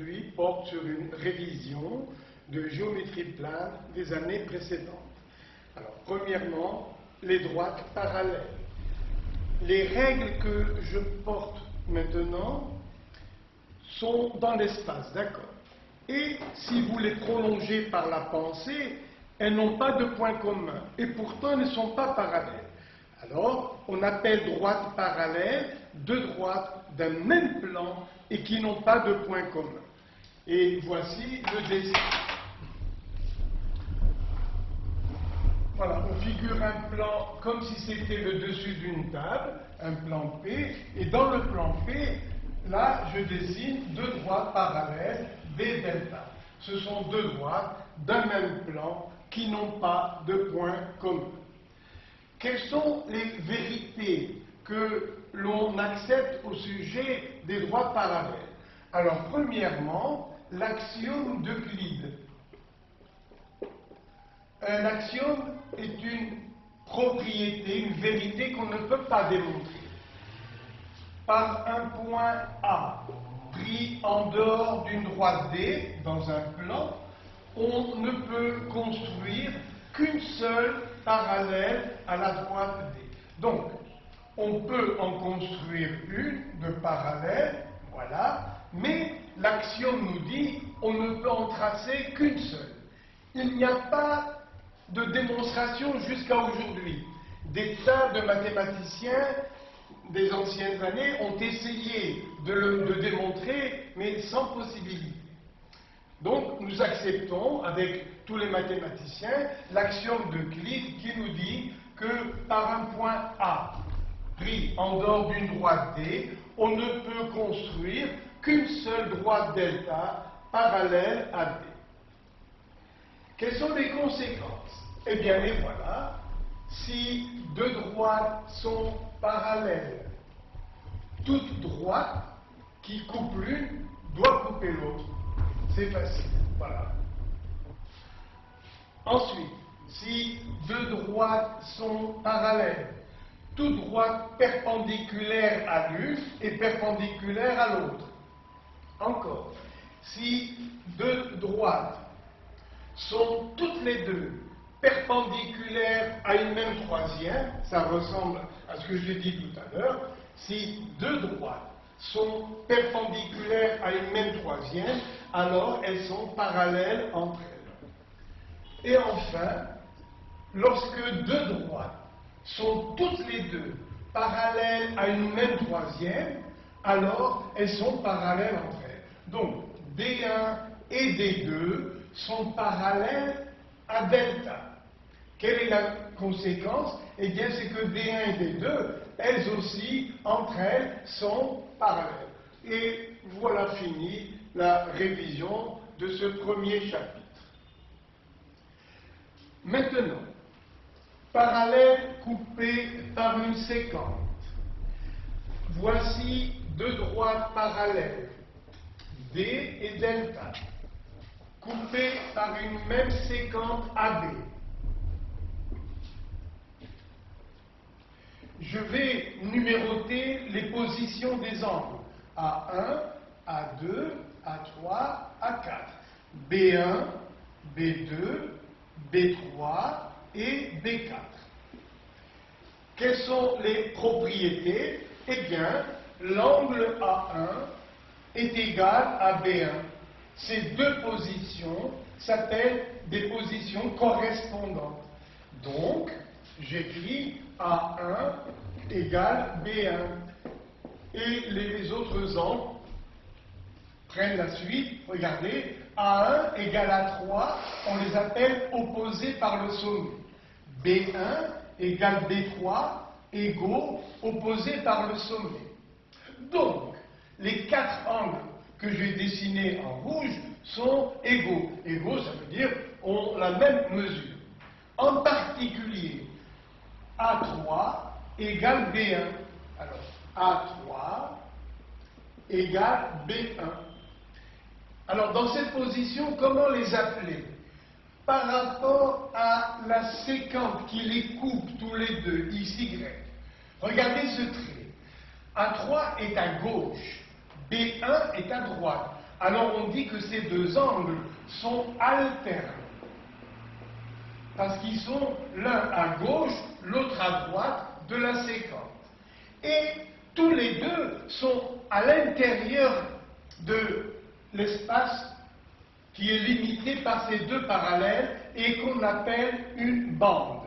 Aujourd'hui porte sur une révision de géométrie plane des années précédentes. Alors, premièrement, les droites parallèles. Les règles que je porte maintenant sont dans l'espace, d'accord? Et si vous les prolongez par la pensée, elles n'ont pas de point commun, et pourtant elles ne sont pas parallèles. Alors, on appelle droites parallèles deux droites d'un même plan et qui n'ont pas de point commun. Et voici le dessin. Voilà, on figure un plan comme si c'était le dessus d'une table, un plan P, et dans le plan P, là, je dessine deux droites parallèles, B delta. Ce sont deux droites d'un même plan qui n'ont pas de point commun. Quelles sont les vérités que l'on accepte au sujet des droites parallèles? Alors, premièrement, l'axiome d'Euclide. Un axiome est une propriété, une vérité qu'on ne peut pas démontrer. Par un point A pris en dehors d'une droite D dans un plan, on ne peut construire qu'une seule parallèle à la droite D. Donc, on peut en construire une de parallèle, voilà, mais l'axiome nous dit on ne peut en tracer qu'une seule. Il n'y a pas de démonstration jusqu'à aujourd'hui. Des tas de mathématiciens des anciennes années ont essayé de le démontrer, mais sans possibilité. Donc, nous acceptons, avec tous les mathématiciens, l'axiome d'Euclide qui nous dit que par un point A, pris en dehors d'une droite D, on ne peut construire qu'une seule droite delta parallèle à D. Quelles sont les conséquences? Eh bien, les voilà. Si deux droites sont parallèles, toute droite qui coupe l'une doit couper l'autre. C'est facile, voilà. Ensuite, si deux droites sont parallèles, toute droite perpendiculaire à l'une est perpendiculaire à l'autre. Encore, si deux droites sont toutes les deux perpendiculaires à une même troisième, ça ressemble à ce que j'ai dit tout à l'heure, si deux droites sont perpendiculaires à une même troisième, alors elles sont parallèles entre elles. Et enfin, lorsque deux droites sont toutes les deux parallèles à une même troisième, alors elles sont parallèles entre elles. Donc, D1 et D2 sont parallèles à delta. Quelle est la conséquence? Eh bien, c'est que D1 et D2, elles aussi, entre elles, sont parallèles. Et voilà fini la révision de ce premier chapitre. Maintenant, parallèle coupé par une séquente. Voici deux droites parallèles, D et delta, coupées par une même séquente AB. Je vais numéroter les positions des angles A1, A2, A3, A4, B1, B2, B3 et B4. Quelles sont les propriétés? Eh bien, l'angle A1 est égal à B1. Ces deux positions s'appellent des positions correspondantes. Donc, j'écris A1 égale B1. Et les autres angles prennent la suite. Regardez, A1 égale A3, on les appelle opposés par le sommet. B1 égale B3, égaux, opposés par le sommet. Donc, les quatre angles que j'ai dessinés en rouge sont égaux. Égaux, ça veut dire ont la même mesure. En particulier, A3 égale B1. Alors, A3 égale B1. Alors, dans cette position, comment les appeler? Par rapport à la séquente qui les coupe tous les deux, XY. Regardez ce trait. A3 est à gauche, B1 est à droite. alors on dit que ces deux angles sont alternes. Parce qu'ils sont l'un à gauche, l'autre à droite de la séquence. Et tous les deux sont à l'intérieur de l'espace qui est limité par ces deux parallèles et qu'on appelle une bande.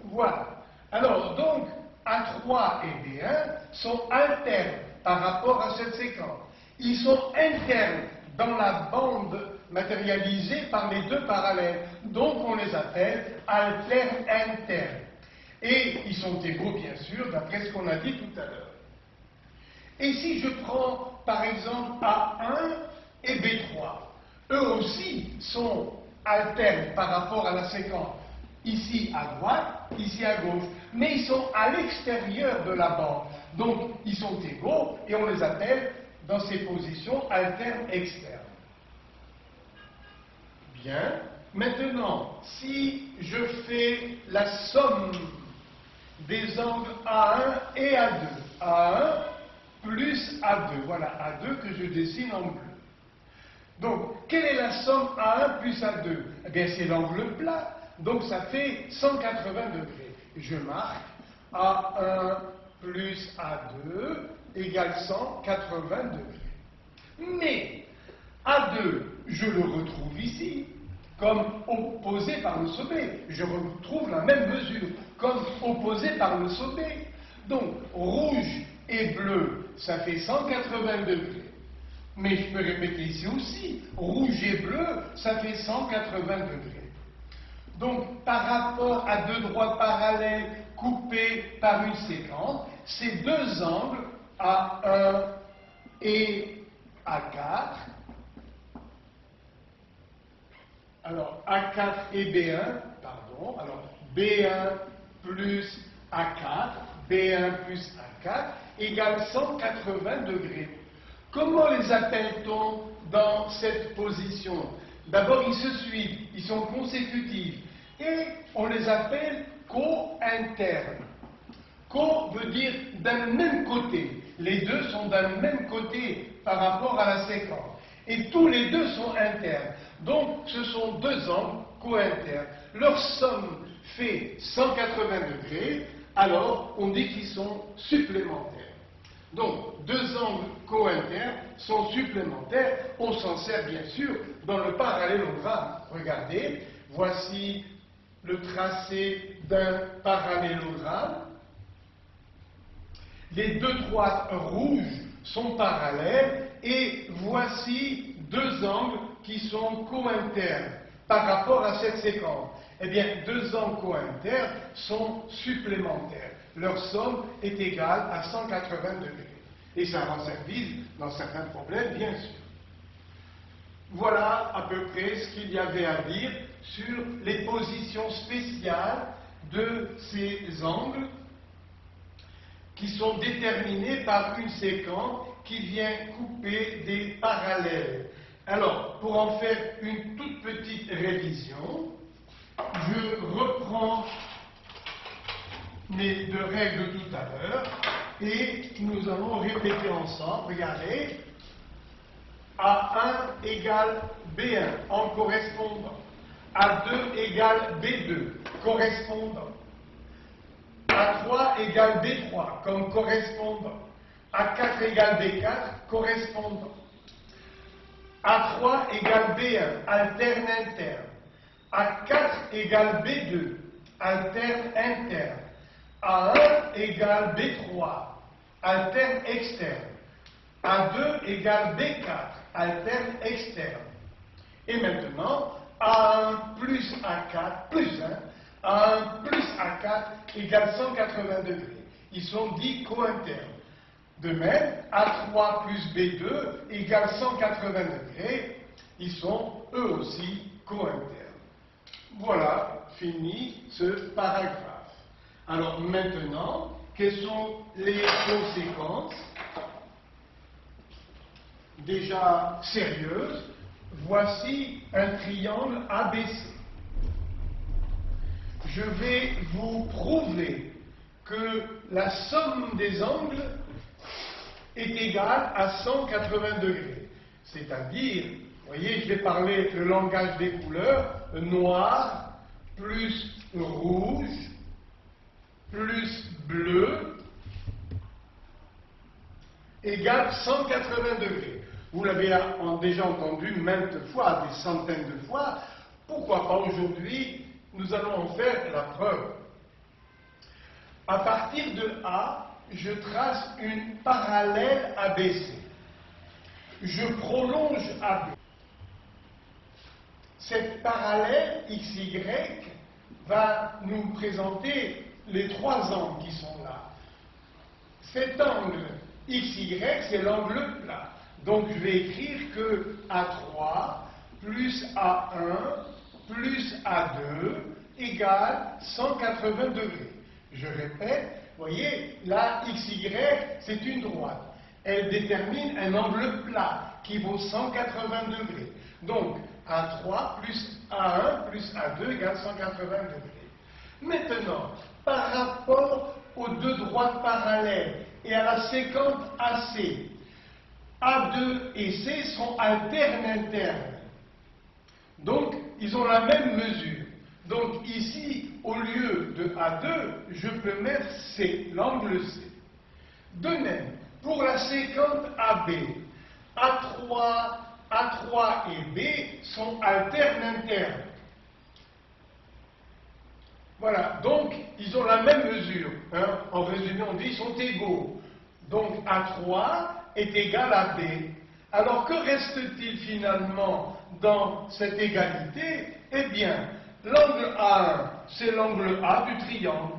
Voilà. Alors donc, A3 et B1 sont alternes par rapport à cette séquence. Ils sont internes dans la bande matérialisée par les deux parallèles. Donc on les appelle alternes internes. Et ils sont égaux, bien sûr, d'après ce qu'on a dit tout à l'heure. Et si je prends, par exemple, A1 et B3, eux aussi sont alternes par rapport à la séquence. Ici à droite, ici à gauche. Mais ils sont à l'extérieur de la bande. Donc, ils sont égaux et on les appelle, dans ces positions, alternes externes. Bien. Maintenant, si je fais la somme des angles A1 et A2, A1 plus A2, voilà, A2 que je dessine en bleu. Donc, quelle est la somme A1 plus A2? Eh bien, c'est l'angle plat, donc ça fait 180 degrés. Je marque A1 plus A2 égale 180 degrés. Mais A2, je le retrouve ici, comme opposé par le sommet. Je retrouve la même mesure, comme opposé par le sommet. Donc, rouge et bleu, ça fait 180 degrés. Mais je peux répéter ici aussi, rouge et bleu, ça fait 180 degrés. Donc, par rapport à deux droits parallèles coupés par une séquence, ces deux angles, A1 et A4, alors A4 et B1, pardon, alors B1 plus A4, B1 plus A4 égale 180 degrés. Comment les appelle-t-on dans cette position? D'abord, ils se suivent, ils sont consécutifs, et on les appelle co-internes. Co veut dire d'un même côté. Les deux sont d'un même côté par rapport à la séquence. Et tous les deux sont internes. Donc, ce sont deux angles co-internes. Leur somme fait 180 degrés, alors on dit qu'ils sont supplémentaires. Donc, deux angles co-internes sont supplémentaires. On s'en sert bien sûr dans le parallélogramme. Regardez, voici le tracé d'un parallélogramme. Les deux droites rouges sont parallèles et voici deux angles qui sont co-internes par rapport à cette séquence. Eh bien, deux angles co-internes sont supplémentaires. Leur somme est égale à 180 degrés. Et ça rend service dans certains problèmes, bien sûr. Voilà à peu près ce qu'il y avait à dire sur les positions spéciales de ces angles qui sont déterminés par une séquence qui vient couper des parallèles. Alors, pour en faire une toute petite révision, je reprends mes deux règles de tout à l'heure et nous allons répéter ensemble. Regardez, A1 égale B1 en correspondant, A2 égale B2 correspondant, A3 égale B3 comme correspondant, A4 égale B4 correspondant, A3 égale B1 alterne interne, A4 égale B2 alterne interne, A1 égale B3 alterne externe, A2 égale B4 alterne externe. Et maintenant, A1 plus A4 plus 1, A1 plus A4 égale 180 degrés. Ils sont dits co-internes. De même, A3 plus B2 égale 180 degrés. Ils sont eux aussi co-internes. Voilà, fini ce paragraphe. Alors maintenant, quelles sont les conséquences déjà sérieuses? Voici un triangle ABC. Je vais vous prouver que la somme des angles est égal à 180 degrés. C'est-à-dire, vous voyez, je vais parler le langage des couleurs, noir plus rouge plus bleu égale 180 degrés. Vous l'avez déjà entendu maintes fois, des centaines de fois. Pourquoi pas aujourd'hui, nous allons en faire la preuve. À partir de A, je trace une parallèle ABC. Je prolonge AB. Cette parallèle XY va nous présenter les trois angles qui sont là. Cet angle XY, c'est l'angle plat. Donc je vais écrire que A3 plus A1 plus A2 égale 180 degrés. Je répète, vous voyez, là, XY, c'est une droite. Elle détermine un angle plat qui vaut 180 degrés. Donc, A3 plus A1 plus A2 égale 180 degrés. Maintenant, par rapport aux deux droites parallèles et à la séquence AC, A2 et C sont alternes internes. Donc, ils ont la même mesure. Donc, ici, au lieu de A2, je peux mettre C, l'angle C. De même, pour la séquence AB, A3 et B sont alternes internes. Voilà, donc ils ont la même mesure. Hein. En résumé, on dit qu'ils sont égaux. Donc A3 est égal à B. Alors que reste-t-il finalement dans cette égalité? Eh bien, l'angle A1, c'est l'angle A du triangle,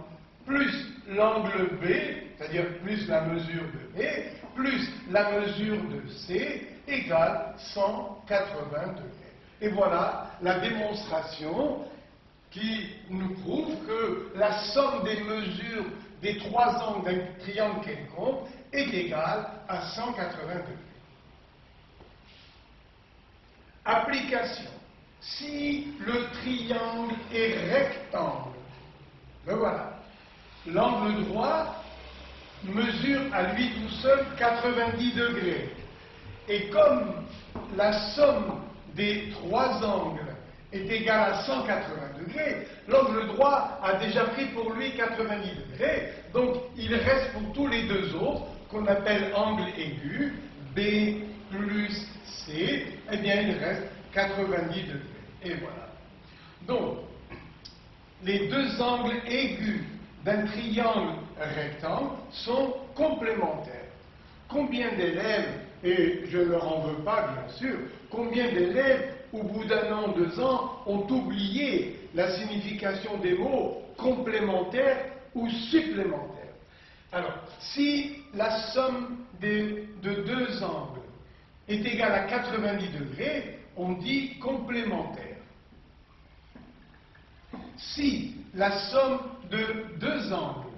plus l'angle B, c'est-à-dire plus la mesure de B, plus la mesure de C, égale 180 degrés. Et voilà la démonstration qui nous prouve que la somme des mesures des trois angles d'un triangle quelconque est égale à 180 degrés. Application. Si le triangle est rectangle, le voilà. L'angle droit mesure à lui tout seul 90 degrés. Et comme la somme des trois angles est égale à 180 degrés, l'angle droit a déjà pris pour lui 90 degrés, donc il reste pour tous les deux autres, qu'on appelle angle aigu, B plus C, eh bien il reste 90 degrés. Et voilà. Donc, les deux angles aigus d'un triangle rectangle sont complémentaires. Combien d'élèves, et je ne leur en veux pas bien sûr, combien d'élèves au bout d'un an, 2 ans, ont oublié la signification des mots complémentaires ou supplémentaires? Alors, si la somme de deux angles est égale à 90 degrés, on dit complémentaire. Si la somme de deux angles,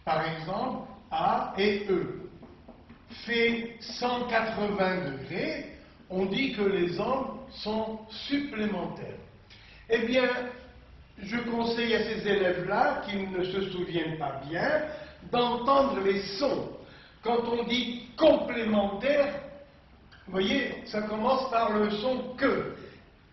par exemple A et E, fait 180 degrés, on dit que les angles sont supplémentaires. Eh bien, je conseille à ces élèves-là, qui ne se souviennent pas bien, d'entendre les sons. Quand on dit complémentaire, vous voyez, ça commence par le son que.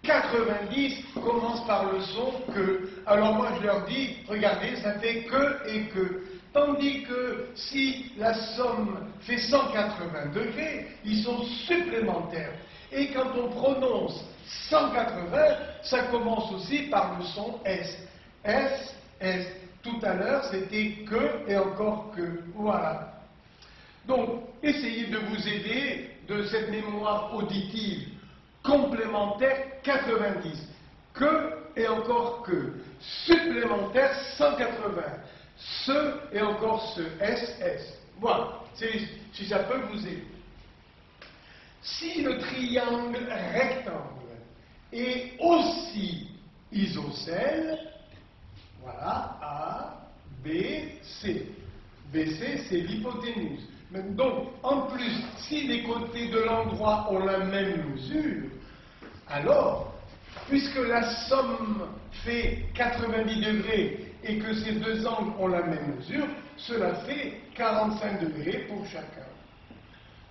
90 commence par le son que. Alors moi je leur dis, regardez, ça fait que et que. Tandis que si la somme fait 180 degrés, ils sont supplémentaires. Et quand on prononce 180, ça commence aussi par le son S. S, S. Tout à l'heure, c'était que et encore que. Voilà. Donc, essayez de vous aider de cette mémoire auditive complémentaire 90. Que et encore que. Supplémentaire 180. Ce et encore ce. SS. Voilà. Si ça peut vous aider. Si le triangle rectangle est aussi isocèle, voilà, A, B, C. BC, c'est l'hypoténuse. Donc, en plus, si les côtés de l'endroit ont la même mesure, alors, puisque la somme fait 90 degrés et que ces deux angles ont la même mesure, cela fait 45 degrés pour chacun.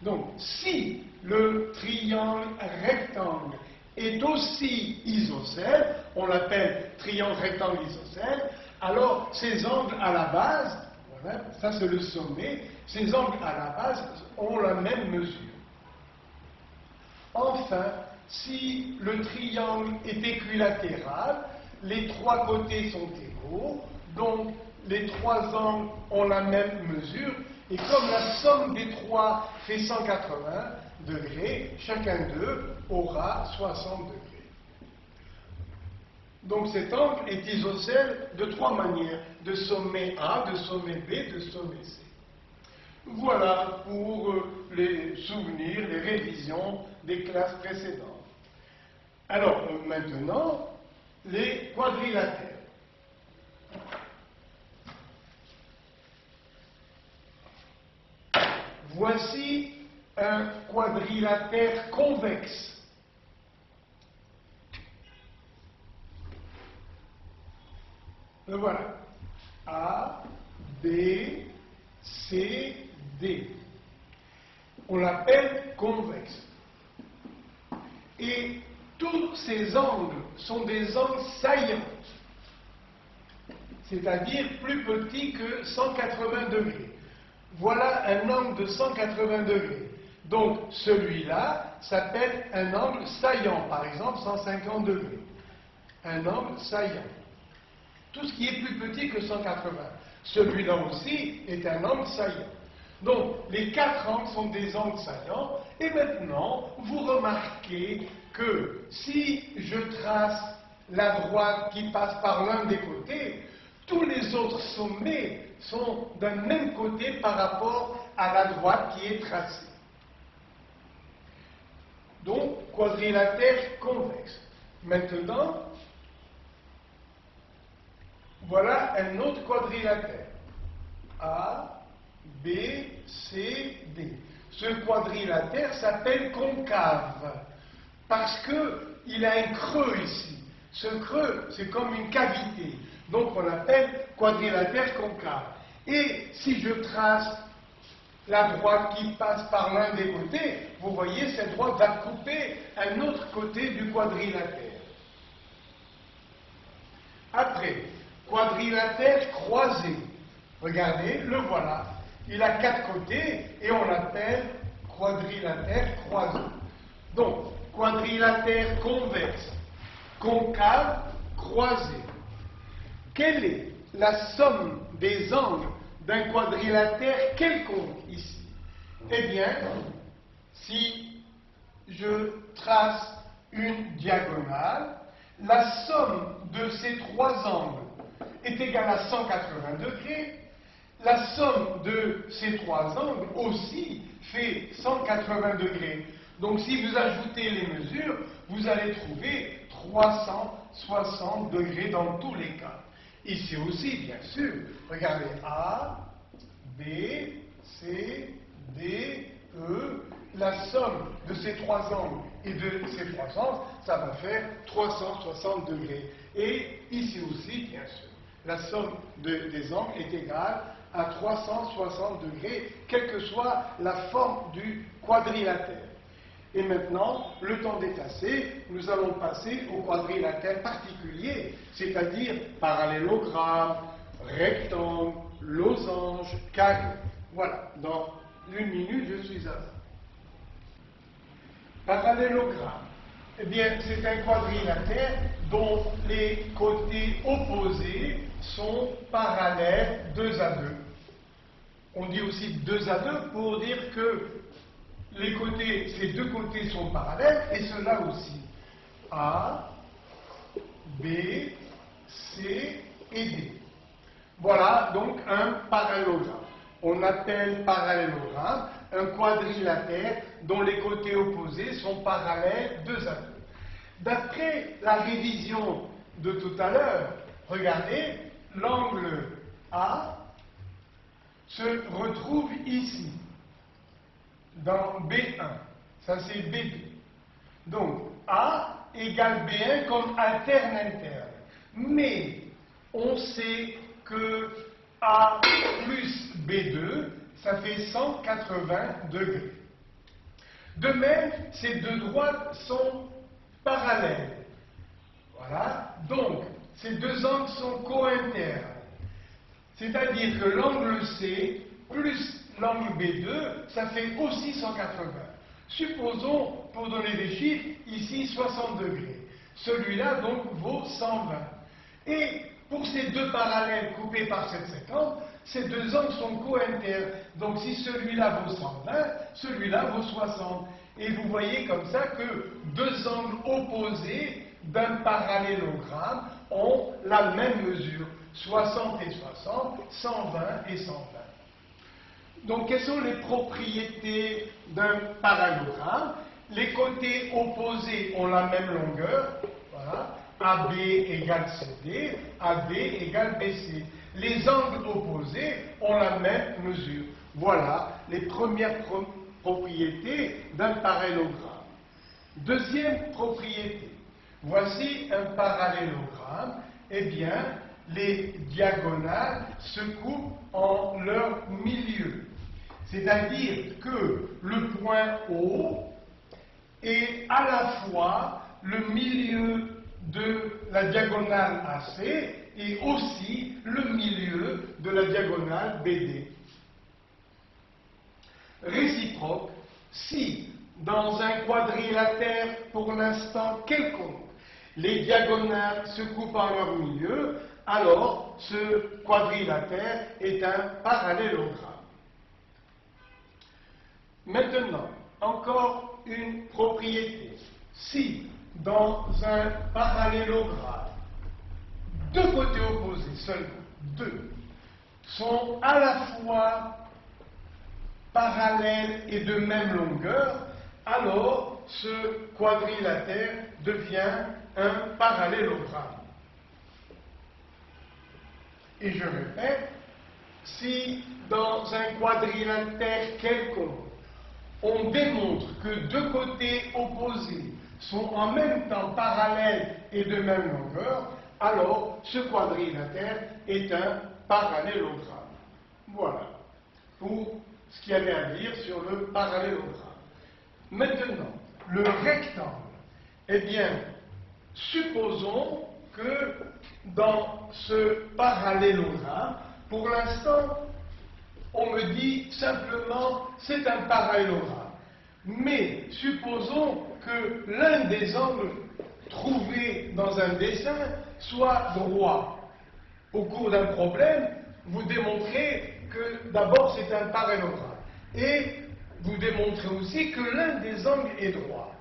Donc, si le triangle rectangle est aussi isocèle, on l'appelle triangle rectangle isocèle, alors ces angles à la base, voilà, ça c'est le sommet, ces angles à la base ont la même mesure. Enfin, si le triangle est équilatéral, les trois côtés sont égaux, donc les trois angles ont la même mesure, et comme la somme des trois fait 180 degrés, chacun d'eux aura 60 degrés. Donc cet angle est isocèle de trois manières, de sommet A, de sommet B, de sommet C. Voilà pour les souvenirs, les révisions des classes précédentes. Alors maintenant, les quadrilatères. Voici un quadrilatère convexe. Le voilà. A, B, C, D. On l'appelle convexe. Et tous ces angles sont des angles saillants, c'est-à-dire plus petits que 180 degrés. Voilà un angle de 180 degrés. Donc celui-là s'appelle un angle saillant, par exemple 150 degrés. Un angle saillant. Tout ce qui est plus petit que 180. Celui-là aussi est un angle saillant. Donc les quatre angles sont des angles saillants. Et maintenant, vous remarquez que si je trace la droite qui passe par l'un des côtés, tous les autres sommets sont d'un même côté par rapport à la droite qui est tracée. Donc, quadrilatère convexe. Maintenant, voilà un autre quadrilatère. A, B, C, D. Ce quadrilatère s'appelle concave parce qu'il a un creux ici. Ce creux, c'est comme une cavité. Donc on l'appelle quadrilatère concave. Et si je trace la droite qui passe par l'un des côtés, vous voyez, cette droite va couper un autre côté du quadrilatère. Après, quadrilatère croisé. Regardez, le voilà. Il a quatre côtés et on l'appelle quadrilatère croisé. Donc, quadrilatère convexe, concave, croisé. Quelle est la somme des angles d'un quadrilatère quelconque ici? Eh bien, si je trace une diagonale, la somme de ces trois angles est égale à 180 degrés. La somme de ces trois angles aussi fait 180 degrés. Donc si vous ajoutez les mesures, vous allez trouver 360 degrés dans tous les cas. Ici aussi, bien sûr, regardez A, B, C, D, E. La somme de ces trois angles et de ces trois angles, ça va faire 360 degrés. Et ici aussi, bien sûr, la somme des angles est égale à 360 degrés, quelle que soit la forme du quadrilatère. Et maintenant, le temps est assez, nous allons passer au quadrilatère particulier, c'est-à-dire parallélogramme, rectangle, losange, carré. Voilà, dans une minute, je suis à vous. Parallélogramme. Eh bien, c'est un quadrilatère dont les côtés opposés sont parallèles 2 à 2. On dit aussi 2 à 2 pour dire que ces deux côtés sont parallèles et ceux-là aussi. A, B, C et D. Voilà donc un parallélogramme. On appelle parallélogramme un quadrilatère dont les côtés opposés sont parallèles 2 à 2. D'après la révision de tout à l'heure, regardez, l'angle A se retrouve ici, dans B1. Ça c'est B2. Donc A égale B1 comme alterne-interne. Mais on sait que A plus B2, ça fait 180 degrés. De même, ces deux droites sont parallèles. Voilà. Donc, ces deux angles sont cointernes. C'est-à-dire que l'angle C plus l'angle B2, ça fait aussi 180. Supposons, pour donner des chiffres, ici 60 degrés. Celui-là, donc, vaut 120. Et pour ces deux parallèles coupés par 750, ces deux angles sont cointernes. Donc, si celui-là vaut 120, celui-là vaut 60. Et vous voyez comme ça que deux angles opposés d'un parallélogramme ont la même mesure. 60 et 60, 120 et 120. Donc, quelles sont les propriétés d'un parallélogramme? Les côtés opposés ont la même longueur, voilà, AB égale CD, AD égale BC. Les angles opposés ont la même mesure. Voilà les premières propriétés d'un parallélogramme. Deuxième propriété, voici un parallélogramme. Eh bien, les diagonales se coupent en leur milieu. C'est-à-dire que le point O est à la fois le milieu de la diagonale AC et aussi le milieu de la diagonale BD. Réciproque, si dans un quadrilatère pour l'instant quelconque, les diagonales se coupent en leur milieu, alors ce quadrilatère est un parallélogramme. Maintenant, encore une propriété. Si dans un parallélogramme, deux côtés opposés, seulement deux, sont à la fois parallèles et de même longueur, alors ce quadrilatère devient un parallélogramme. Et je répète, si dans un quadrilatère quelconque, on démontre que deux côtés opposés sont en même temps parallèles et de même longueur, alors ce quadrilatère est un parallélogramme. Voilà pour ce qu'il y avait à dire sur le parallélogramme. Maintenant, le rectangle. Eh bien, supposons que dans ce parallélogramme, pour l'instant, on me dit simplement c'est un parallélogramme. Mais supposons que l'un des angles trouvés dans un dessin soit droit. Au cours d'un problème, vous démontrez que d'abord c'est un parallélogramme. Et vous démontrez aussi que l'un des angles est droit.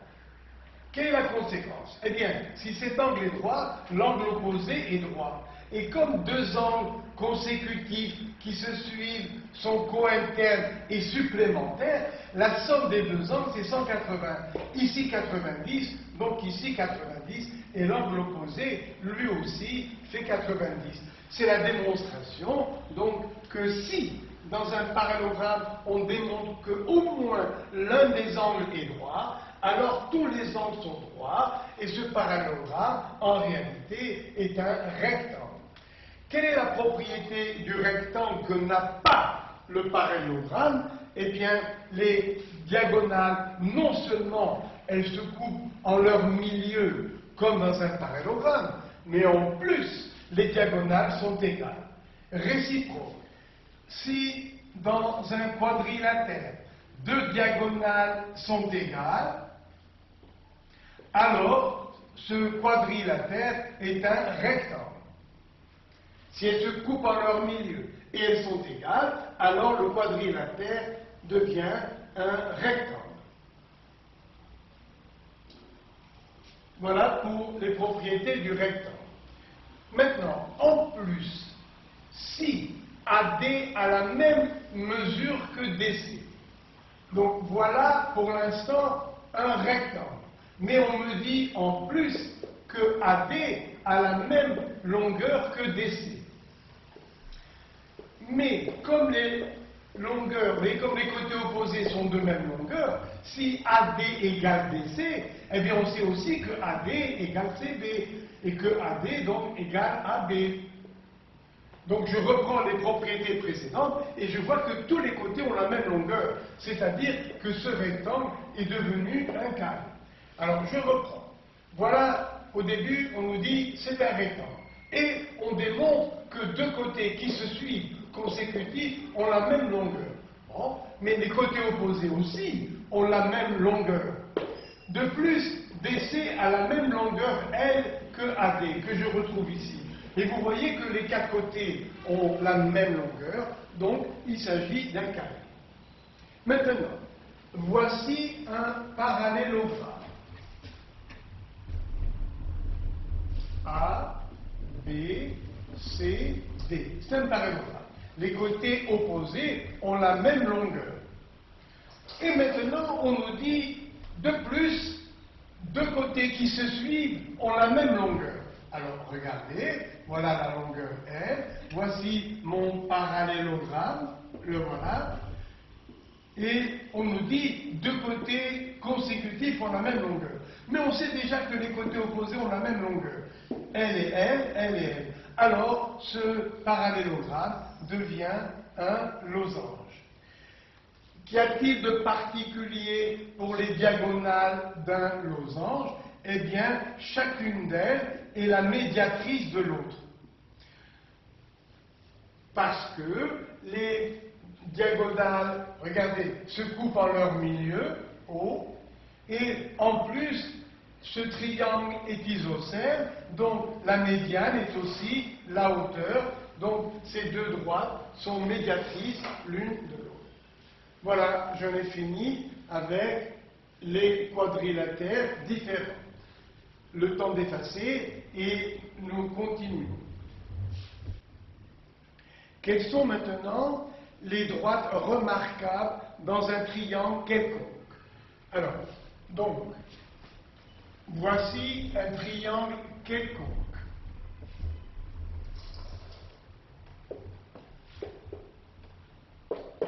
Quelle est la conséquence? Eh bien, si cet angle est droit, l'angle opposé est droit. Et comme deux angles consécutifs qui se suivent sont cointernes et supplémentaires, la somme des deux angles c'est 180. Ici 90, donc ici 90, et l'angle opposé, lui aussi, fait 90. C'est la démonstration, donc, que si, dans un parallélogramme, on démontre qu'au moins l'un des angles est droit, alors tous les angles sont droits, et ce parallélogramme, en réalité, est un rectangle. Quelle est la propriété du rectangle que n'a pas le parallélogramme? Eh bien, les diagonales, non seulement elles se coupent en leur milieu, comme dans un parallélogramme, mais en plus, les diagonales sont égales. Réciproque. Si dans un quadrilatère, deux diagonales sont égales, alors ce quadrilatère est un rectangle. Si elles se coupent en leur milieu et elles sont égales, alors le quadrilatère devient un rectangle. Voilà pour les propriétés du rectangle. Maintenant, en plus, si AD a la même mesure que DC, donc voilà pour l'instant un rectangle. Mais on me dit en plus que AD a la même longueur que DC. Mais comme les longueurs, et comme les côtés opposés sont de même longueur, si AD égale DC, eh bien on sait aussi que AD égale CB, et que AD donc égale AB. Donc je reprends les propriétés précédentes et je vois que tous les côtés ont la même longueur, c'est-à-dire que ce rectangle est devenu un carré. Alors je reprends. Voilà, au début, on nous dit c'est un rectangle. Et on démontre que deux côtés qui se suivent consécutifs ont la même longueur. Bon, mais les côtés opposés aussi ont la même longueur. De plus, DC a la même longueur L que AD, que je retrouve ici. Et vous voyez que les quatre côtés ont la même longueur, donc il s'agit d'un carré. Maintenant, voici un parallélogramme. A, B, C, D. C'est un parallélogramme. Les côtés opposés ont la même longueur. Et maintenant, on nous dit, de plus, deux côtés qui se suivent ont la même longueur. Alors, regardez, voilà la longueur L. Voici mon parallélogramme, le voilà. Et on nous dit, deux côtés consécutifs ont la même longueur. Mais on sait déjà que les côtés opposés ont la même longueur. L et L, L et L. Alors, ce parallélogramme devient un losange. Qu'y a-t-il de particulier pour les diagonales d'un losange? Eh bien, chacune d'elles est la médiatrice de l'autre. Parce que les diagonales, regardez, se coupent en leur milieu, O, et en plus, ce triangle est isocèle, donc la médiane est aussi la hauteur, donc ces deux droites sont médiatrices l'une de l'autre. Voilà, j'en ai fini avec les quadrilatères différents. Le temps d'effacer et nous continuons. Quelles sont maintenant les droites remarquables dans un triangle quelconque? Alors, donc, voici un triangle quelconque.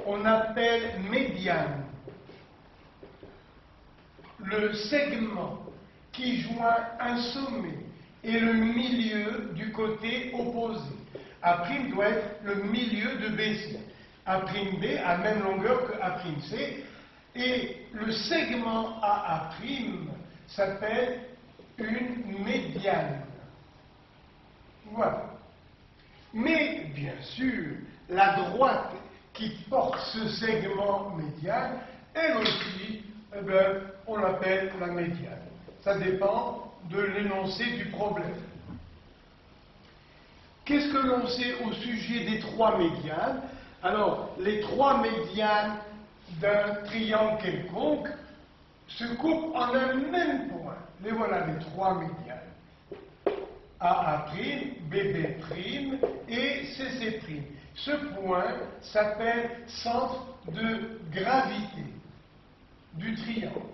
On appelle médiane le segment qui joint un sommet et le milieu du côté opposé. A' doit être le milieu de BC. A'B a la même longueur que A'C, et le segment AA' s'appelle une médiane. Voilà. Mais, bien sûr, la droite qui porte ce segment médiane, elle aussi, eh bien, on l'appelle la médiane. Ça dépend de l'énoncé du problème. Qu'est-ce que l'on sait au sujet des trois médianes? Alors, les trois médianes d'un triangle quelconque se coupent en un même point. Les voilà, les trois médianes. AA', BB' et CC'. Ce point s'appelle centre de gravité du triangle.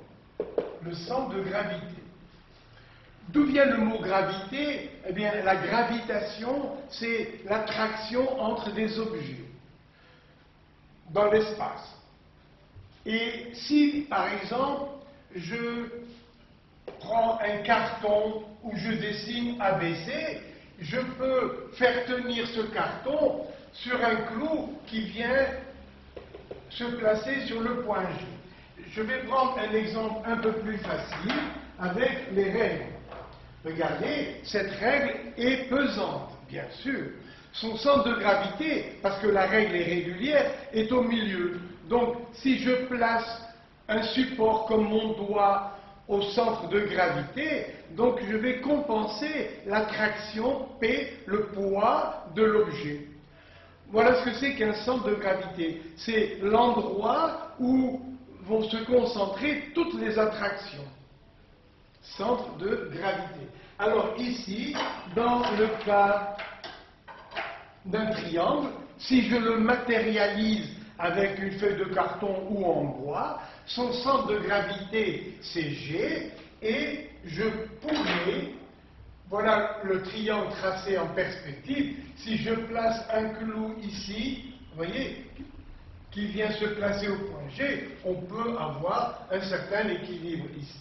Le centre de gravité. D'où vient le mot gravité? Eh bien, la gravitation, c'est l'attraction entre des objets dans l'espace. Et si, par exemple, je prends un carton où je dessine ABC, je peux faire tenir ce carton sur un clou qui vient se placer sur le point G. Je vais prendre un exemple un peu plus facile avec les règles. Regardez, cette règle est pesante, bien sûr. Son centre de gravité, parce que la règle est régulière, est au milieu. Donc, si je place un support comme mon doigt au centre de gravité, donc je vais compenser l'attraction P, le poids de l'objet. Voilà ce que c'est qu'un centre de gravité. C'est l'endroit où vont se concentrer toutes les attractions. Centre de gravité. Alors ici, dans le cas d'un triangle, si je le matérialise avec une feuille de carton ou en bois, son centre de gravité c'est G, et je pourrais, voilà le triangle tracé en perspective, si je place un clou ici, vous voyez, qui vient se placer au point G, on peut avoir un certain équilibre ici.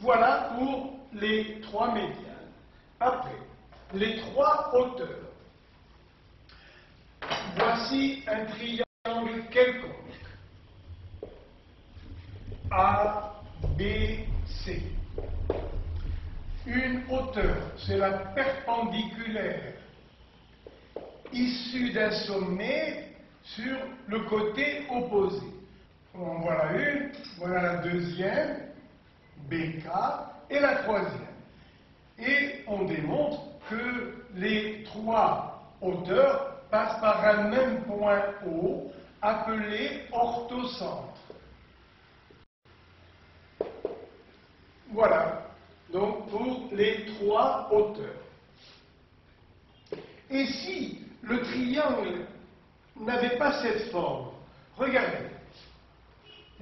Voilà pour les trois médianes. Après, les trois hauteurs. Voici un triangle quelconque. A, B, C. Une hauteur, c'est la perpendiculaire issue d'un sommet sur le côté opposé. En voilà une, voilà la deuxième, BK, et la troisième. Et on démontre que les trois hauteurs passent par un même point O, appelé orthocentre. Voilà, donc pour les trois hauteurs. Et si le triangle n'avait pas cette forme, regardez,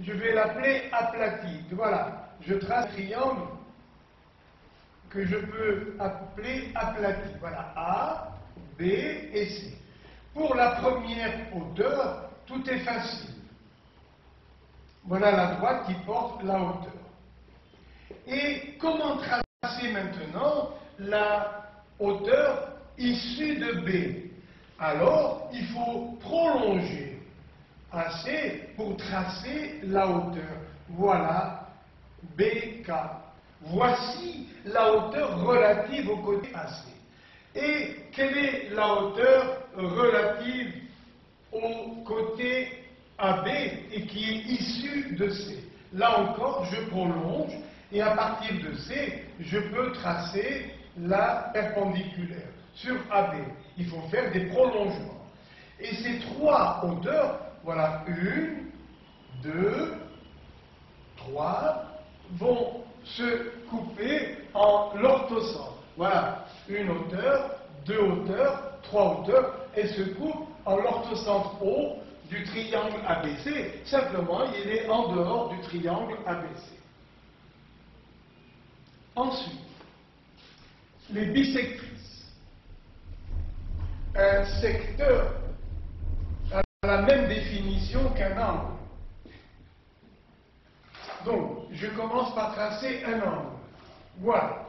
je vais l'appeler aplati. Voilà, je trace un triangle que je peux appeler aplati. Voilà, A, B et C. Pour la première hauteur, tout est facile. Voilà la droite qui porte la hauteur. Et comment tracer maintenant la hauteur issue de B? Alors, il faut prolonger AC pour tracer la hauteur. Voilà BK. Voici la hauteur relative au côté AC. Et quelle est la hauteur relative au côté AB et qui est issue de C? Là encore, je prolonge et à partir de C, je peux tracer la perpendiculaire sur AB. Il faut faire des prolongements. Et ces trois hauteurs, voilà, 1, 2, 3, vont se couper en l'orthocentre. Voilà, une hauteur, deux hauteurs, trois hauteurs, et se coupent en l'orthocentre O du triangle ABC. Simplement, il est en dehors du triangle ABC. Ensuite, les bisectrices. Un secteur a la même définition qu'un angle. Donc, je commence par tracer un angle. Voilà.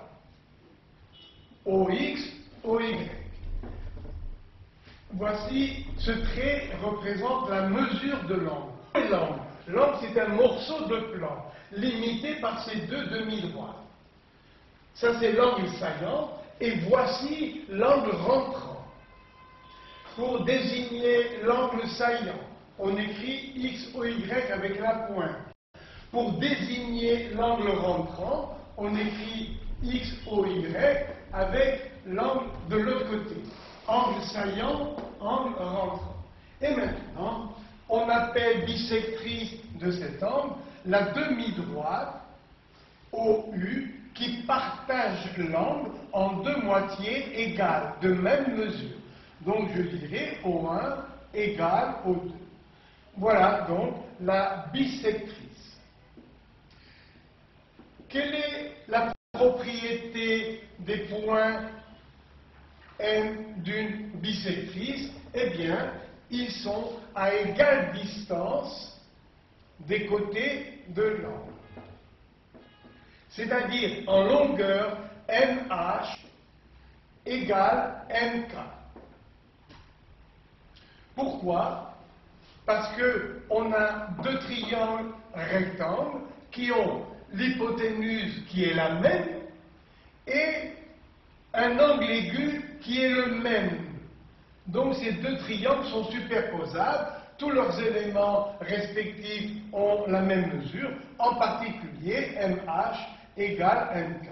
OX, OY. Voici, ce trait représente la mesure de l'angle. L'angle, c'est un morceau de plan, limité par ces deux demi-droites. Ça, c'est l'angle saillant, et voici l'angle rentrant. Pour désigner l'angle saillant, on écrit XOY avec la pointe. Pour désigner l'angle rentrant, on écrit XOY avec l'angle de l'autre côté. Angle saillant, angle rentrant. Et maintenant, on appelle bisectrice de cet angle la demi-droite OU qui partage l'angle en deux moitiés égales, de même mesure. Donc je dirais O1 égale O2. Voilà donc la bisectrice. Quelle est la propriété des points M d'une bisectrice? Eh bien, ils sont à égale distance des côtés de l'angle. C'est-à-dire en longueur, MH égale MK. Pourquoi? Parce qu'on a deux triangles rectangles qui ont l'hypoténuse qui est la même et un angle aigu qui est le même. Donc ces deux triangles sont superposables, tous leurs éléments respectifs ont la même mesure, en particulier MH égale MK.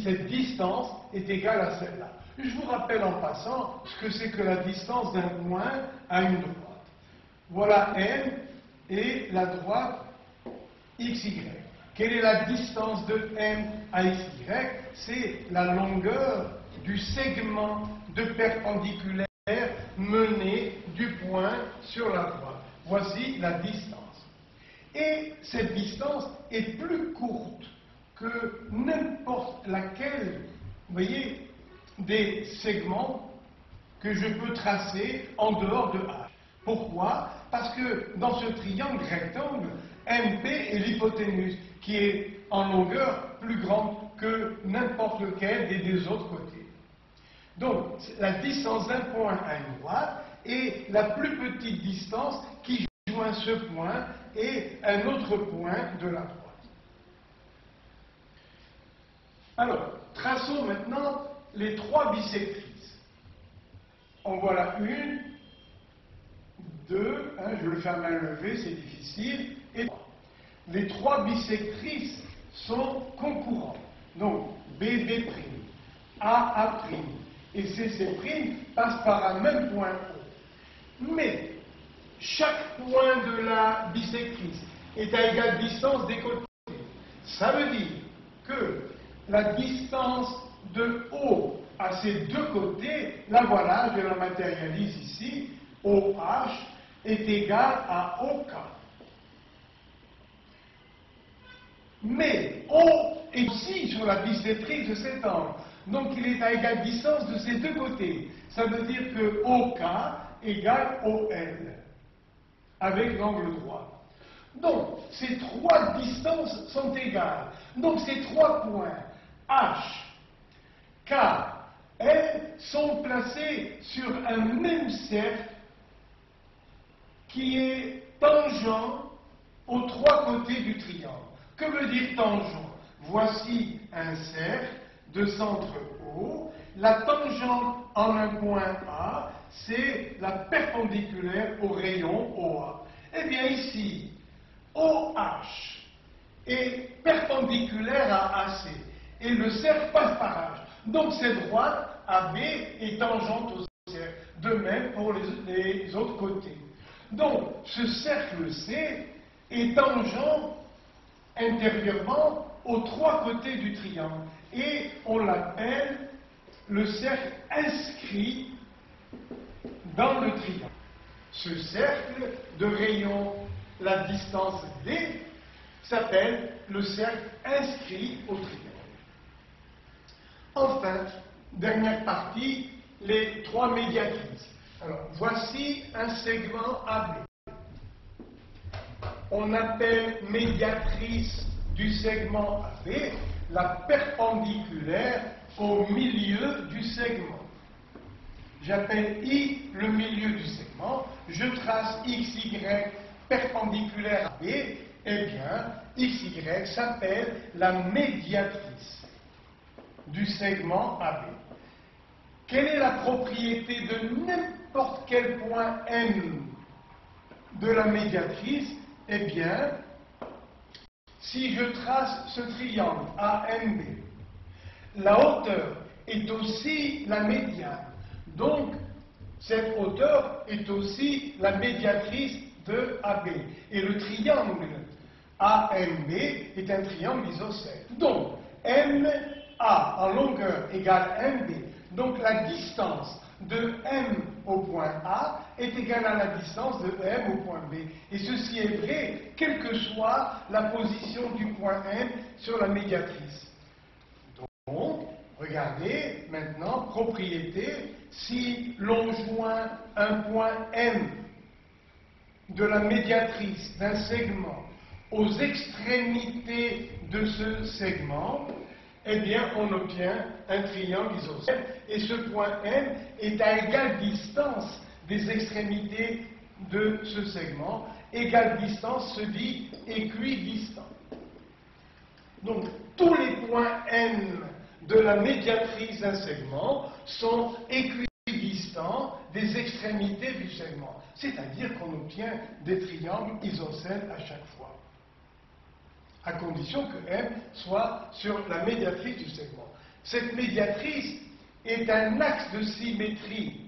Cette distance est égale à celle-là. Je vous rappelle en passant ce que c'est que la distance d'un point à une droite. Voilà M et la droite XY. Quelle est la distance de M à XY? C'est la longueur du segment de perpendiculaire mené du point sur la droite. Voici la distance. Et cette distance est plus courte que n'importe laquelle, vous voyez, des segments que je peux tracer en dehors de H. Pourquoi? Parce que dans ce triangle rectangle, MP est l'hypoténuse, qui est en longueur plus grande que n'importe lequel des deux autres côtés. Donc, la distance d'un point à une droite est la plus petite distance qui joint ce point et un autre point de la droite. Alors, traçons maintenant les trois bissectrices. En voilà une, deux, je le fais à main levée, c'est difficile, et trois. Les trois bissectrices sont concurrentes. Donc, BB', AA', et CC' passent par un même point O. Mais, chaque point de la bissectrice est à égale distance des côtés. Ça veut dire que la distance de O à ces deux côtés, la voilà, je la matérialise ici, OH est égale à OK. Mais O est aussi sur la bissectrice de cet angle. Donc il est à égale distance de ces deux côtés. Ça veut dire que OK égale OL, avec l'angle droit. Donc ces trois distances sont égales. Donc ces trois points, H, K, L, sont placés sur un même cercle qui est tangent aux trois côtés du triangle. Que veut dire tangent? Voici un cercle de centre O. La tangente en un point A, c'est la perpendiculaire au rayon OA. Eh bien ici, OH est perpendiculaire à AC et le cercle passe par H. Donc cette droite AB est tangente au cercle. De même pour les autres côtés. Donc ce cercle C est tangent intérieurement aux trois côtés du triangle et on l'appelle le cercle inscrit dans le triangle. Ce cercle de rayon, la distance D, s'appelle le cercle inscrit au triangle. Enfin, dernière partie, les trois médiatrices. Alors, voici un segment AB. On appelle médiatrice du segment AB la perpendiculaire au milieu du segment. J'appelle I le milieu du segment, je trace XY perpendiculaire à B, eh bien, XY s'appelle la médiatrice du segment AB. Quelle est la propriété de n'importe quel point M de la médiatrice? Eh bien, si je trace ce triangle AMB, la hauteur est aussi la médiane. Donc, cette hauteur est aussi la médiatrice de AB. Et le triangle AMB est un triangle isocèle. Donc, MA en longueur égale MB. Donc, la distance de M au point A est égale à la distance de M au point B. Et ceci est vrai, quelle que soit la position du point M sur la médiatrice. Donc, regardez maintenant, propriété, si l'on joint un point M de la médiatrice d'un segment aux extrémités de ce segment, eh bien, on obtient un triangle isocèle. Et ce point M est à égale distance des extrémités de ce segment. Égale distance se dit équidistant. Donc, tous les points M de la médiatrice d'un segment sont équidistants des extrémités du segment. C'est-à-dire qu'on obtient des triangles isocèles à chaque fois, à condition que M soit sur la médiatrice du segment. Cette médiatrice est un axe de symétrie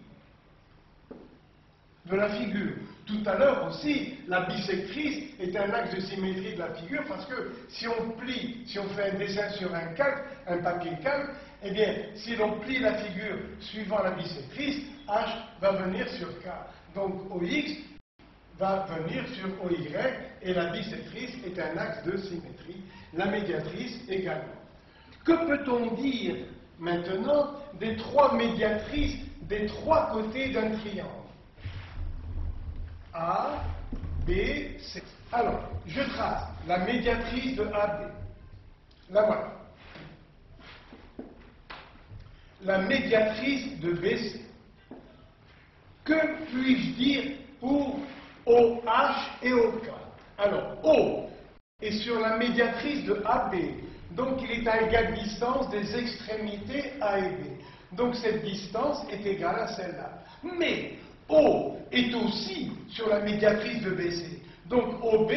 de la figure. Tout à l'heure aussi, la bissectrice est un axe de symétrie de la figure parce que si on plie, si on fait un dessin sur un calque, un papier calque, eh bien, si l'on plie la figure suivant la bissectrice, H va venir sur K. Donc OX va venir sur OY et la bissectrice est un axe de symétrie, la médiatrice également. Que peut-on dire maintenant des trois médiatrices des trois côtés d'un triangle? A, B, C. Alors, je trace la médiatrice de AB. La voilà. la médiatrice de BC. Que puis-je dire pour OH et OK? Alors, O est sur la médiatrice de AB, donc il est à égale distance des extrémités A et B. Donc cette distance est égale à celle-là. Mais O est aussi sur la médiatrice de BC, donc OB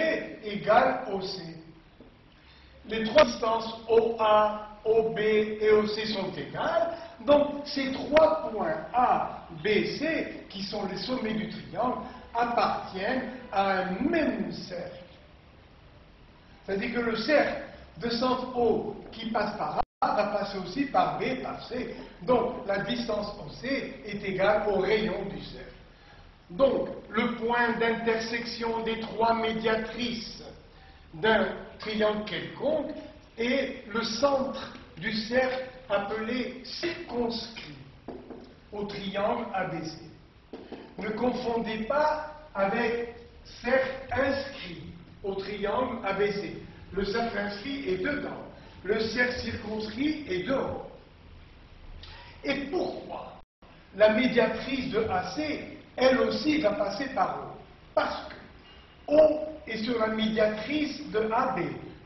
égale OC. Les trois distances OA, OB et OC sont égales, donc ces trois points A, B, C, qui sont les sommets du triangle, appartiennent à un même cercle. C'est-à-dire que le cercle de centre O qui passe par A va passer aussi par B, par C. Donc la distance OC est égale au rayon du cercle. Donc le point d'intersection des trois médiatrices d'un triangle quelconque est le centre du cercle appelé circonscrit au triangle ABC. Ne confondez pas avec cercle inscrit au triangle ABC. Le cercle inscrit est dedans, le cercle circonscrit est dehors. Et pourquoi la médiatrice de AC, elle aussi, va passer par O? Parce que O est sur la médiatrice de AB.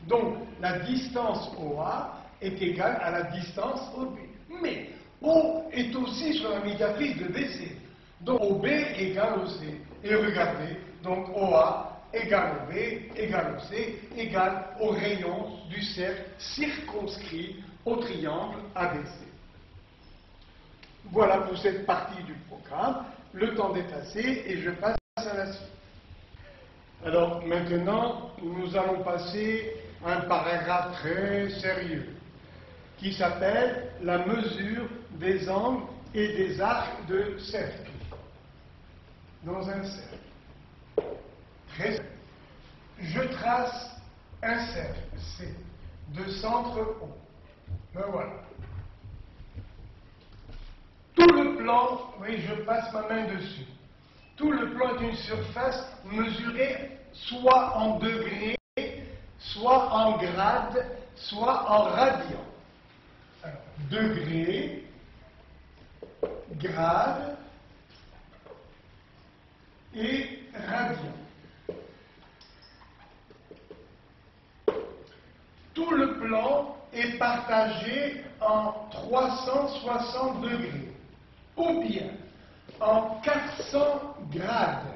Donc, la distance OA est égale à la distance OB. Mais O est aussi sur la médiatrice de BC. Donc, OB égale OC. Et regardez, donc OA égale OB égale OC égale au rayon du cercle circonscrit au triangle ABC. Voilà pour cette partie du programme. Le temps est passé et je passe à la suite. Alors maintenant, nous allons passer à un paragraphe très sérieux qui s'appelle la mesure des angles et des arcs de cercle. Dans un cercle. Très sérieux. Je trace un cercle C de centre O. Me voilà. Tout le plan, oui, je passe ma main dessus. Tout le plan est une surface mesurée soit en degrés, soit en grades, soit en radians. Alors, degrés, grades et radians. Tout le plan est partagé en 360 degrés, ou bien en 400 grades,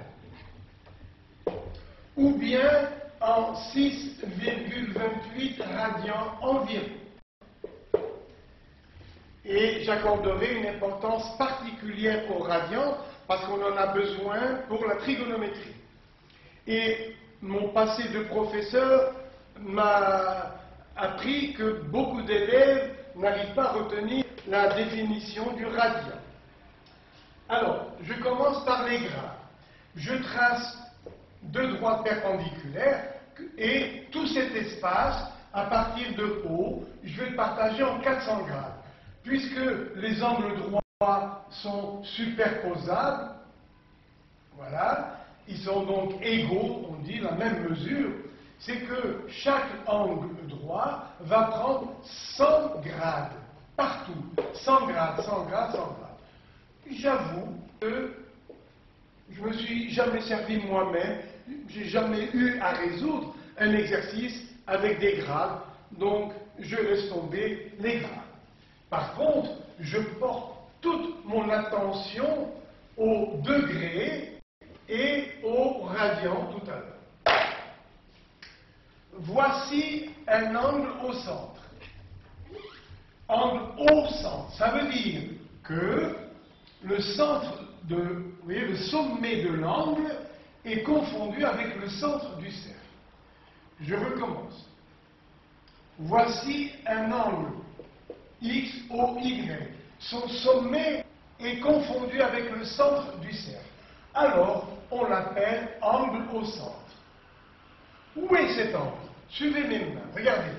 ou bien en 6,28 radians environ. Et j'accorderai une importance particulière au radian parce qu'on en a besoin pour la trigonométrie. Et mon passé de professeur m'a appris que beaucoup d'élèves n'arrivent pas à retenir la définition du radian. Alors, je commence par les grades. Je trace deux droites perpendiculaires et tout cet espace, à partir de haut, je vais le partager en 400 grades. Puisque les angles droits sont superposables, voilà, ils sont donc égaux, on dit la même mesure, c'est que chaque angle droit va prendre 100 grades, partout, 100 grades, 100 grades, 100 grades. J'avoue que je ne me suis jamais servi moi-même, j'ai jamais eu à résoudre un exercice avec des grades, donc je laisse tomber les grades. Par contre, je porte toute mon attention au degré et au radian tout à l'heure. Voici un angle au centre. Angle au centre, ça veut dire que le centre de, vous voyez, le sommet de l'angle est confondu avec le centre du cercle. Je recommence. Voici un angle X, O, Y. Son sommet est confondu avec le centre du cercle. Alors, on l'appelle angle au centre. Où est cet angle? Suivez mes mains, regardez.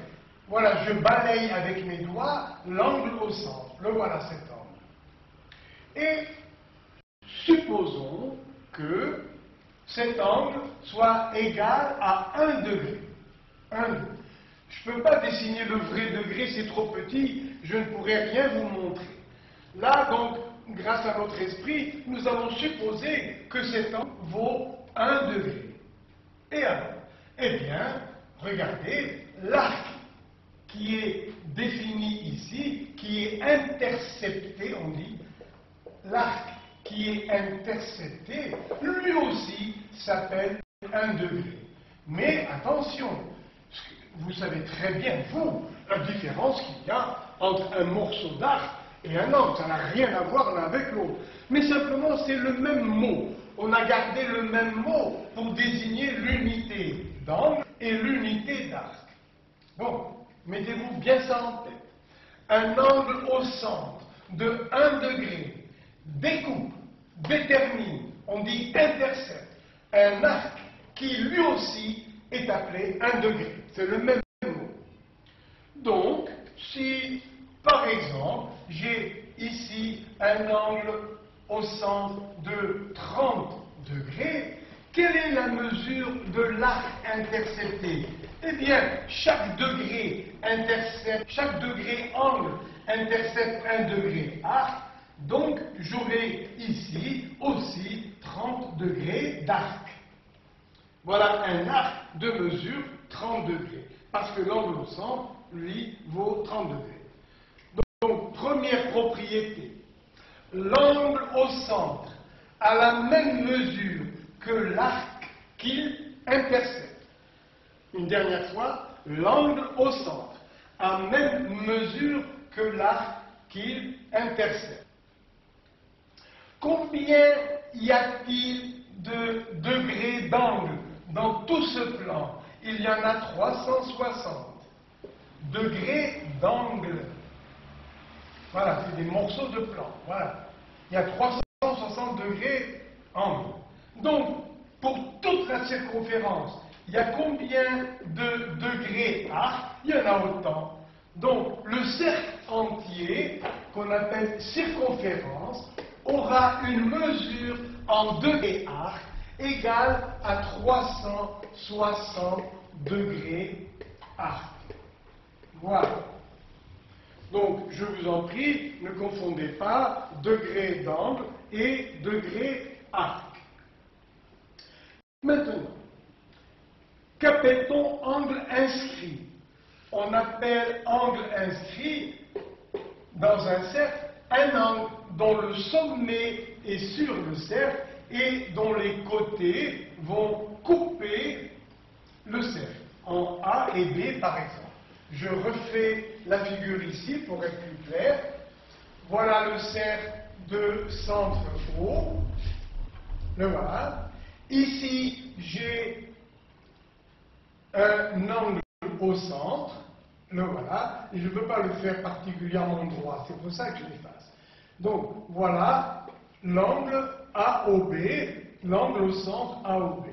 Voilà, je balaye avec mes doigts l'angle au centre. Le voilà cet angle. Et supposons que cet angle soit égal à 1 degré. 1 degré. Je ne peux pas dessiner le vrai degré, c'est trop petit, je ne pourrais rien vous montrer. Là, donc, grâce à notre esprit, nous allons supposer que cet angle vaut 1 degré. Et alors? Eh bien, regardez, l'arc qui est défini ici, qui est intercepté, on dit, l'arc qui est intercepté, lui aussi s'appelle 1 degré. Mais attention, vous savez très bien, vous, la différence qu'il y a entre un morceau d'arc et un angle. Ça n'a rien à voir l'un avec l'autre. Mais simplement, c'est le même mot. On a gardé le même mot pour désigner l'unité d'angle et l'unité d'arc. Bon, mettez-vous bien ça en tête. Un angle au centre de 1 degré découpe, détermine, on dit intercepte, un arc qui lui aussi est appelé 1 degré. C'est le même mot. Donc, si par exemple, j'ai ici un angle au centre de 30 degrés, quelle est la mesure de l'arc intercepté? Eh bien, chaque degré angle intercepte 1 degré arc, donc j'aurai ici aussi 30 degrés d'arc. Voilà un arc de mesure 30 degrés, parce que l'angle au centre, lui, vaut 30 degrés. Donc, première propriété, l'angle au centre a la même mesure que l'arc qu'il intercepte. Une dernière fois, l'angle au centre a la même mesure que l'arc qu'il intercepte. Combien y a-t-il de degrés d'angle dans tout ce plan? Il y en a 360 degrés d'angle. Voilà, c'est des morceaux de plan. Voilà. Il y a 360 degrés angle. Donc, pour toute la circonférence, il y a combien de degrés arc? Il y en a autant. Donc, le cercle entier, qu'on appelle circonférence, aura une mesure en degrés arc égale à 360 degrés arc. Voilà. Donc, je vous en prie, ne confondez pas degré d'angle et degré arc. Maintenant, qu'appelle-t-on angle inscrit? On appelle angle inscrit, dans un cercle, un angle dont le sommet est sur le cercle et dont les côtés vont couper le cercle, en A et B par exemple. Je refais la figure ici pour être plus clair. Voilà le cercle de centre O. Le voilà. Ici, j'ai un angle au centre. Le voilà. Et je ne peux pas le faire particulièrement droit. C'est pour ça que je l'efface. Donc, voilà l'angle AOB, l'angle au centre AOB.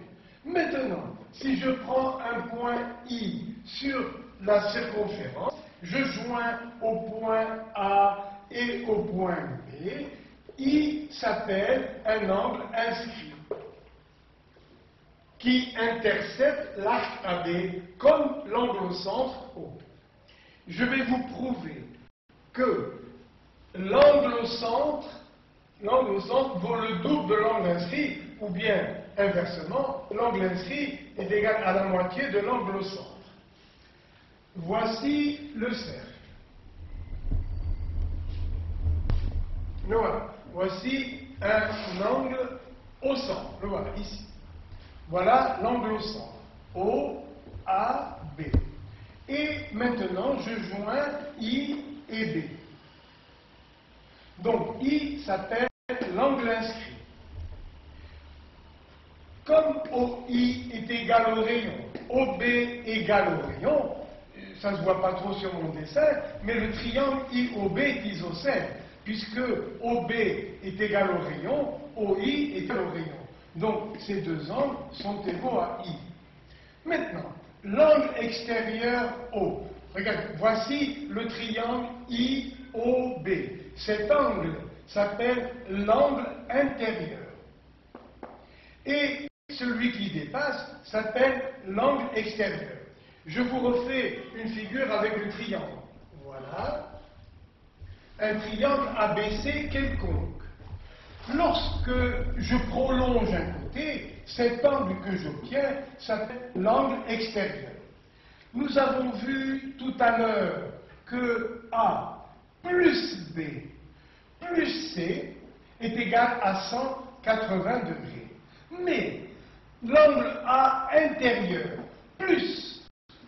Maintenant, si je prends un point I sur la circonférence, je joins au point A et au point B, I s'appelle un angle inscrit qui intercepte l'arc AB comme l'angle au centre O. Je vais vous prouver que l'angle au centre vaut le double de l'angle inscrit, ou bien, inversement, l'angle inscrit est égal à la moitié de l'angle au centre. Voici le cercle. Le voilà. Voici un angle au centre. Le voilà, ici. Voilà l'angle au centre. O, A, B. Et maintenant, je joins I et B. Donc, I s'appelle l'angle inscrit. Comme OI est égal au rayon, OB égal au rayon, ça ne se voit pas trop sur mon dessin, mais le triangle IOB est isocèle, puisque OB est égal au rayon, OI est égal au rayon. Donc, ces deux angles sont égaux à I. Maintenant, l'angle extérieur O. Regardez, voici le triangle IOB. Cet angle s'appelle l'angle intérieur. Et celui qui dépasse s'appelle l'angle extérieur. Je vous refais une figure avec le triangle. Voilà. un triangle ABC quelconque. Lorsque je prolonge un côté, cet angle que j'obtiens s'appelle l'angle extérieur. Nous avons vu tout à l'heure que A plus B plus C est égal à 180 degrés. Mais l'angle A intérieur plus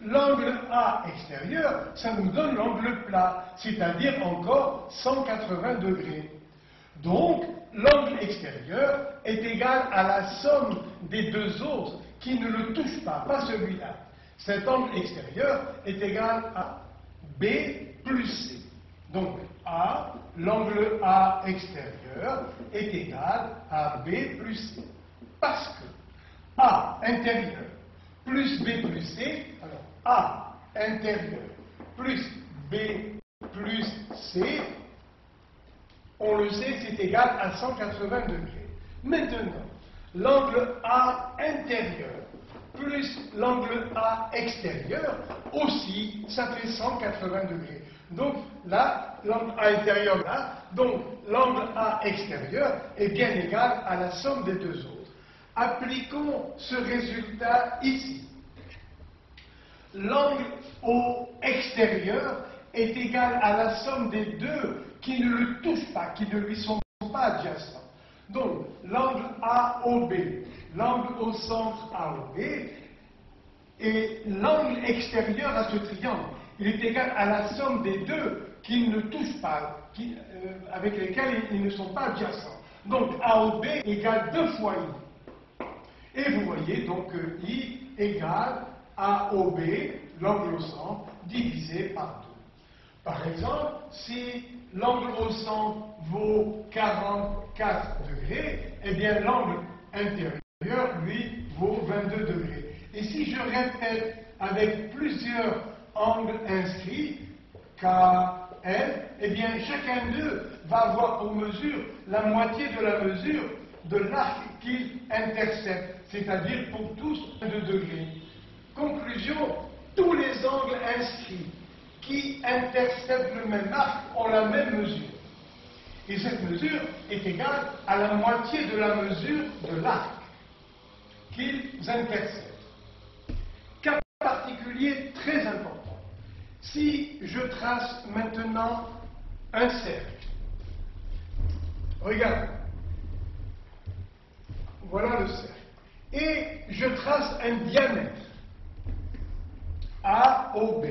l'angle A extérieur, ça nous donne l'angle plat, c'est-à-dire encore 180 degrés. Donc, l'angle extérieur est égal à la somme des deux autres qui ne le touchent pas celui-là. Cet angle extérieur est égal à B plus C. Donc, l'angle A extérieur est égal à B plus C. Parce que A intérieur plus B plus C, alors A intérieur plus B plus C, on le sait, c'est égal à 180 degrés. Maintenant, l'angle A intérieur plus l'angle A extérieur, aussi, ça fait 180 degrés. Donc là, l'angle A intérieur là, donc l'angle A extérieur est bien égal à la somme des deux autres. Appliquons ce résultat ici. L'angle O extérieur est égal à la somme des deux qui ne le touchent pas, qui ne lui sont pas adjacents. Donc, l'angle AOB, l'angle au centre AOB, et l'angle extérieur à ce triangle, il est égal à la somme des deux qui ne touchent pas, avec lesquels ils ne sont pas adjacents. Donc, AOB égale 2 fois I. Et vous voyez donc que I égale AOB, l'angle au centre, divisé par 2. Par exemple, si l'angle au centre vaut 44 degrés, eh bien l'angle intérieur, lui, vaut 22 degrés. Et si je répète avec plusieurs angles inscrits, KL, eh bien chacun d'eux va avoir pour mesure la moitié de la mesure de l'arc qu'il intercepte, c'est-à-dire pour tous 22 degrés. Conclusion, tous les angles inscrits qui interceptent le même arc ont la même mesure. Et cette mesure est égale à la moitié de la mesure de l'arc qu'ils interceptent. Cas particulier très important. Si je trace maintenant un cercle, regardez, voilà le cercle, et je trace un diamètre AOB.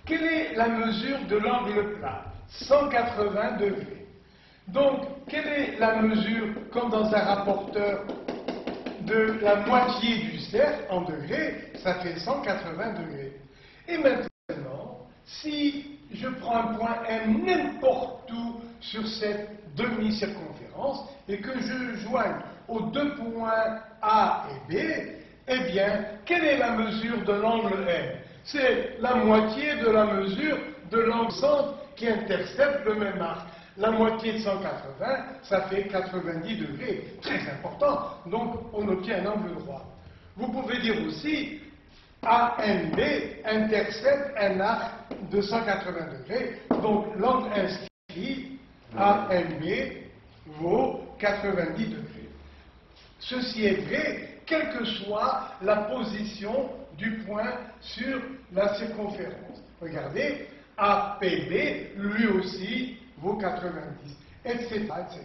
Quelle est la mesure de l'angle plat? 180 degrés. Donc, quelle est la mesure, comme dans un rapporteur, de la moitié du cercle en degrés? Ça fait 180 degrés. Et maintenant, si je prends un point M n'importe où sur cette demi-circonférence et que je joigne aux deux points A et B, eh bien, quelle est la mesure de l'angle M? C'est la moitié de la mesure de l'angle centre qui intercepte le même arc. La moitié de 180, ça fait 90 degrés. Très important. Donc, on obtient un angle droit. Vous pouvez dire aussi, ANB intercepte un arc de 180 degrés. Donc, l'angle inscrit, ANB, vaut 90 degrés. Ceci est vrai, quelle que soit la position du point sur la circonférence. Regardez, APB, lui aussi, vaut 90, etc., etc.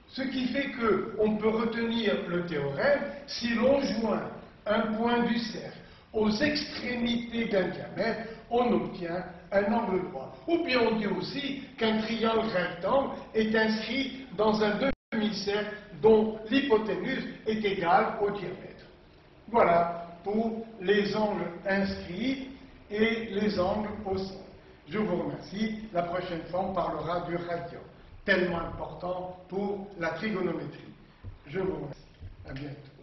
Ce qui fait qu'on peut retenir le théorème si l'on joint un point du cercle aux extrémités d'un diamètre, on obtient un angle droit. Ou bien on dit aussi qu'un triangle rectangle est inscrit dans un demi-cercle dont l'hypoténuse est égale au diamètre. Voilà pour les angles inscrits et les angles au centre. Je vous remercie. La prochaine fois, on parlera du radian, tellement important pour la trigonométrie. Je vous remercie. À bientôt.